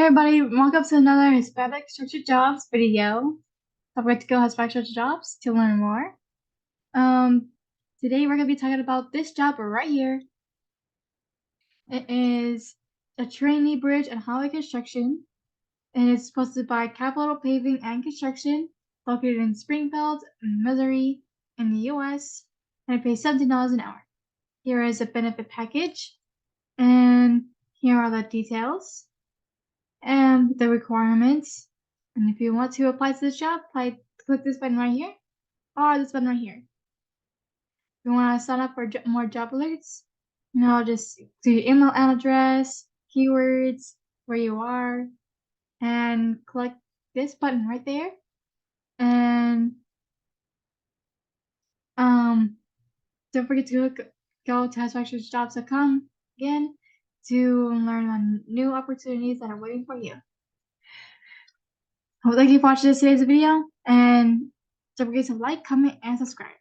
Hey everybody, welcome to another Hispanic structured jobs video. Don't forget to go Hispanic structured jobs to learn more. Today we're gonna be talking about this job right here. It is a trainee bridge and highway construction, and it's posted by Capital Paving and Construction, located in Springfield, Missouri, in the U.S., and it pays $17 an hour. Here is a benefit package, and here are the details and the requirements. And if you want to apply to this job, click this button right here or this button right here. If you want to sign up for more job alerts, just do your email address, keywords, where you are, and click this button right there. And don't forget to go to HispanicsJobs.com again to learn on new opportunities that are waiting for you. Well, thank you for watching today's video, and don't forget to like, comment, and subscribe.